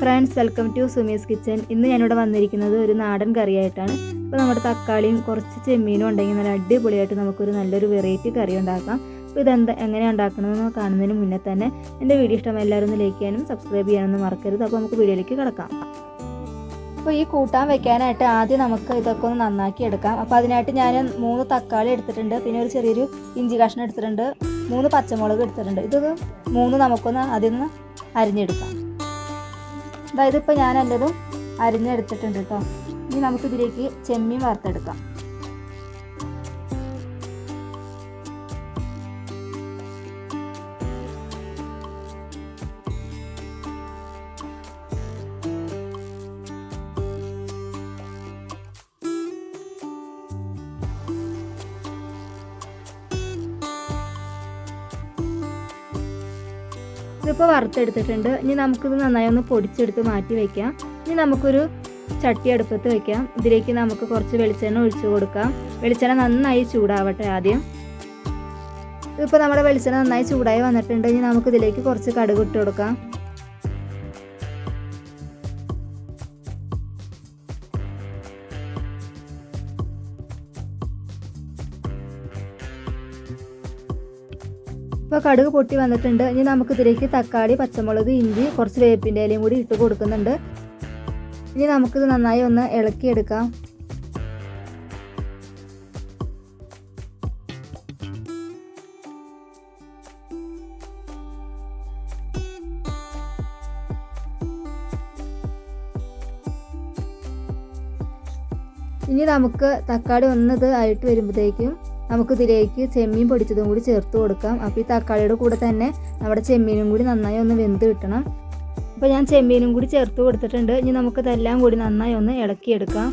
Friends, welcome to Sumi's kitchen. ഇന്ന് ഞാനിവിടെ വന്നിരിക്കുന്നത് ഒരു നാടൻ കറിയായിട്ടാണ്. അപ്പോൾ നമ്മുടെ തക്കാളിയും കുറച്ച് ചെമ്മീനും ഉണ്ടെങ്കിൽ നല്ല അടിപൊളിയായിട്ട് നമുക്കൊരു നല്ലൊരു വെറൈറ്റി കറി ഉണ്ടാക്കാം. അപ്പോൾ എങ്ങനെയാണ് ഉണ്ടാക്കണമെന്ന് കാണുന്നതിന് മുന്നേ തന്നെ എൻ്റെ വീഡിയോ ഇഷ്ടം എല്ലാവരും ഒന്ന് ലൈക്ക് ചെയ്യാനും സബ്സ്ക്രൈബ് ചെയ്യാനൊന്നും മറക്കരുത്. അപ്പോൾ നമുക്ക് വീഡിയോയിലേക്ക് കിടക്കാം. അപ്പോൾ ഈ കൂട്ടാൻ വെക്കാനായിട്ട് ആദ്യം നമുക്ക് ഇതൊക്കെ ഒന്ന് നന്നാക്കി എടുക്കാം. അപ്പോൾ അതിനായിട്ട് ഞാൻ 3 തക്കാളി എടുത്തിട്ടുണ്ട്, പിന്നെ ഒരു ചെറിയൊരു ഇഞ്ചി കഷ്ണം എടുത്തിട്ടുണ്ട്, 3 പച്ചമുളക് എടുത്തിട്ടുണ്ട്. ഇതൊക്കെ 3 നമുക്കൊന്ന് അതിൽ നിന്ന് അരിഞ്ഞെടുക്കാം. അതായത് ഇപ്പോൾ ഞാൻ എൻ്റെതും അരിഞ്ഞെടുത്തിട്ടുണ്ട് കേട്ടോ. ഇനി നമുക്കിതിലേക്ക് ചെമ്മീൻ വറുത്തെടുക്കാം. ഇതിപ്പോൾ വറുത്തെടുത്തിട്ടുണ്ട്. ഇനി നമുക്കിത് നന്നായി ഒന്ന് പൊടിച്ചെടുത്ത് മാറ്റി വയ്ക്കാം. ഇനി നമുക്കൊരു ചട്ടി അടുപ്പത്ത് വയ്ക്കാം. ഇതിലേക്ക് നമുക്ക് കുറച്ച് വെളിച്ചെണ്ണ ഒഴിച്ചു കൊടുക്കാം. വെളിച്ചെണ്ണ നന്നായി ചൂടാവട്ടെ ആദ്യം. ഇതിപ്പോൾ നമ്മുടെ വെളിച്ചെണ്ണ നന്നായി ചൂടായി വന്നിട്ടുണ്ട്. ഇനി നമുക്കിതിലേക്ക് കുറച്ച് കടുക് ഇട്ട് കൊടുക്കാം. ഇപ്പോൾ കടുക് പൊട്ടി വന്നിട്ടുണ്ട്. ഇനി നമുക്കിതിലേക്ക് തക്കാളി, പച്ചമുളക്, ഇഞ്ചി, കുറച്ച് വേപ്പിൻ്റെ ഇലയും കൂടി ഇട്ട് കൊടുക്കുന്നുണ്ട്. ഇനി നമുക്കിത് നന്നായി ഒന്ന് ഇളക്കിയെടുക്കാം. ഇനി നമുക്ക് തക്കാളി ഒന്നത് ആയിട്ട് വരുമ്പോഴത്തേക്കും നമുക്കിതിലേക്ക് ചെമ്മീൻ പൊടിച്ചതും കൂടി ചേർത്ത് കൊടുക്കാം. അപ്പോൾ ഈ തക്കാളിയുടെ കൂടെ തന്നെ നമ്മുടെ ചെമ്മീനും കൂടി നന്നായി ഒന്ന് വെന്ത് കിട്ടണം. അപ്പോൾ ഞാൻ ചെമ്മീനും കൂടി ചേർത്ത് കൊടുത്തിട്ടുണ്ട്. ഇനി നമുക്കിതെല്ലാം കൂടി നന്നായി ഒന്ന് ഇളക്കിയെടുക്കാം.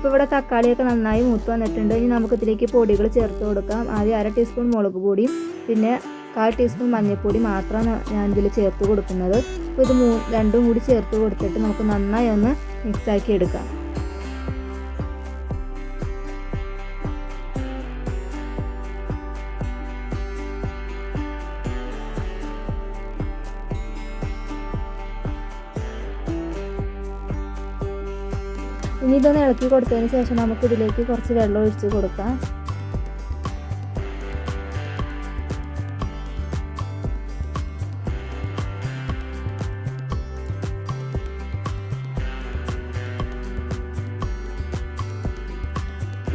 ഇപ്പോൾ ഇവിടെ തക്കാളിയൊക്കെ നന്നായി മൂത്ത് വന്നിട്ടുണ്ട്. ഇനി നമുക്കിതിലേക്ക് പൊടികൾ ചേർത്ത് കൊടുക്കാം. ആദ്യം 1/2 ടീസ്പൂൺ മുളക് പൊടിയും പിന്നെ 1/4 ടീസ്പൂൺ മഞ്ഞൾപ്പൊടി മാത്രമാണ് ഞാൻ ഇതിൽ ചേർത്ത് കൊടുക്കുന്നത്. അപ്പോൾ ഇത് രണ്ടും കൂടി ചേർത്ത് കൊടുത്തിട്ട് നമുക്ക് നന്നായി ഒന്ന് മിക്സാക്കി എടുക്കാം. ഇനി ഇതൊന്ന് ഇളക്കി കൊടുത്തതിന് ശേഷം നമുക്കിതിലേക്ക് കുറച്ച് വെള്ളം ഒഴിച്ച് കൊടുക്കാം.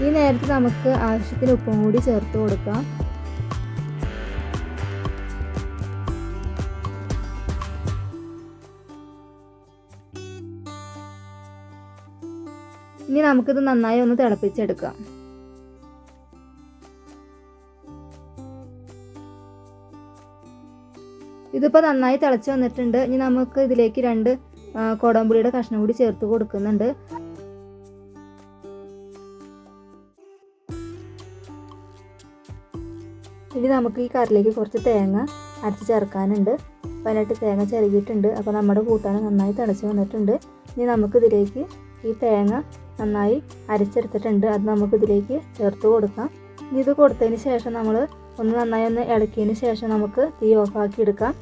ഈ നേരത്ത് നമുക്ക് ആവശ്യത്തിന് ഉപ്പും കൂടി ചേർത്ത് കൊടുക്കാം. ഇനി നമുക്കിത് നന്നായി ഒന്ന് തിളപ്പിച്ചെടുക്കാം. ഇതിപ്പോൾ നന്നായി തിളച്ച് വന്നിട്ടുണ്ട്. ഇനി നമുക്ക് ഇതിലേക്ക് 2 കൊടംപുളിയുടെ കഷ്ണം കൂടി ചേർത്ത് കൊടുക്കുന്നുണ്ട്. ഇനി നമുക്ക് ഈ കറിയിലേക്ക് കുറച്ച് തേങ്ങ അരച്ച് ചേർക്കാനുണ്ട്. അപ്പോൾ അതിനായിട്ട് തേങ്ങ ചിരകിയിട്ടുണ്ട്. അപ്പോൾ നമ്മുടെ കൂട്ടാൻ നന്നായി തിളച്ച് വന്നിട്ടുണ്ട്. ഇനി നമുക്കിതിലേക്ക് ഈ തേങ്ങ നന്നായി അരച്ചെടുത്തിട്ടുണ്ട്. അത് നമുക്കിതിലേക്ക് ചേർത്ത് കൊടുക്കാം. ഇനി ഇത് കൊടുത്തതിന് ശേഷം നമ്മൾ നന്നായി ഒന്ന് ഇളക്കിയതിന് ശേഷം നമുക്ക് തീ ഓഫാക്കി എടുക്കാം.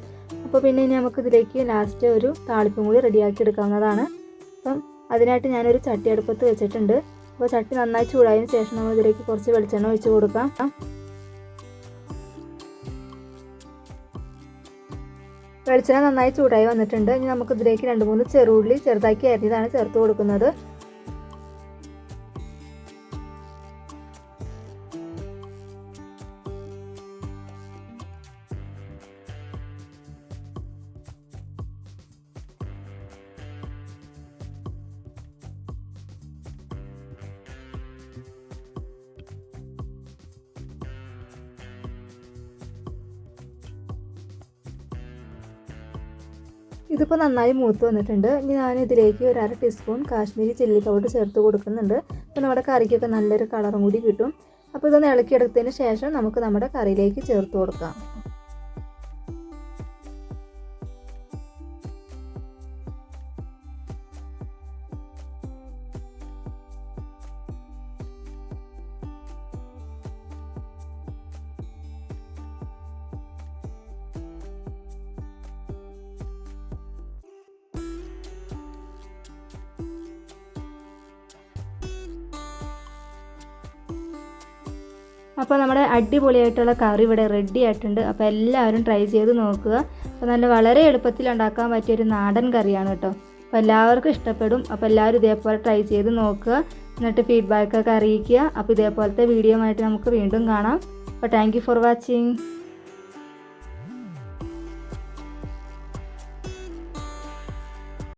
അപ്പോൾ പിന്നെ ഇനി നമുക്കിതിലേക്ക് ലാസ്റ്റ് ഒരു താളിപ്പും കൂടി റെഡിയാക്കി എടുക്കാവുന്നതാണ്. അപ്പം അതിനായിട്ട് ഞാനൊരു ചട്ടി അടുപ്പത്ത് വെച്ചിട്ടുണ്ട്. അപ്പോൾ ചട്ടി നന്നായി ചൂടായതിന് ശേഷം നമ്മൾ ഇതിലേക്ക് കുറച്ച് വെളിച്ചെണ്ണ ഒഴിച്ച് കൊടുക്കാം. വെളിച്ചെണ്ണ നന്നായി ചൂടായി വന്നിട്ടുണ്ട്. ഇനി നമുക്കിതിലേക്ക് 2-3 ചെറുള്ളി ചെറുതാക്കി അരിഞ്ഞതാണ് ചേർത്ത് കൊടുക്കുന്നത്. ഇതിപ്പോൾ നന്നായി മൂത്ത് വന്നിട്ടുണ്ട്. ഇനി ഞാൻ ഇതിലേക്ക് ഒരു 1/2 ടീസ്പൂൺ കാശ്മീരി ചില്ലി പൗഡർ ചേർത്ത് കൊടുക്കുന്നുണ്ട്. അപ്പോൾ നമ്മുടെ കറിക്കൊക്കെ നല്ലൊരു കളറും കൂടി കിട്ടും. അപ്പോൾ ഇതൊന്ന് ഇളക്കിയെടുത്തതിന് ശേഷം നമുക്ക് നമ്മുടെ കറിയിലേക്ക് ചേർത്ത് കൊടുക്കാം. അപ്പോൾ നമ്മുടെ അടിപൊളിയായിട്ടുള്ള കറി ഇവിടെ റെഡി ആയിട്ടുണ്ട്. അപ്പോൾ എല്ലാവരും ട്രൈ ചെയ്ത് നോക്കുക. അപ്പോൾ വളരെ എളുപ്പത്തിൽ ഉണ്ടാക്കാൻ പറ്റിയൊരു നാടൻ കറിയാണ് കേട്ടോ. അപ്പോൾ എല്ലാവർക്കും ഇഷ്ടപ്പെടും. അപ്പോൾ എല്ലാവരും ഇതേപോലെ ട്രൈ ചെയ്ത് നോക്കുക, എന്നിട്ട് ഫീഡ്ബാക്കൊക്കെ അറിയിക്കുക. അപ്പോൾ ഇതേപോലത്തെ വീഡിയോ ആയിട്ട് നമുക്ക് വീണ്ടും കാണാം. അപ്പോൾ താങ്ക് യു ഫോർ വാച്ചിങ്.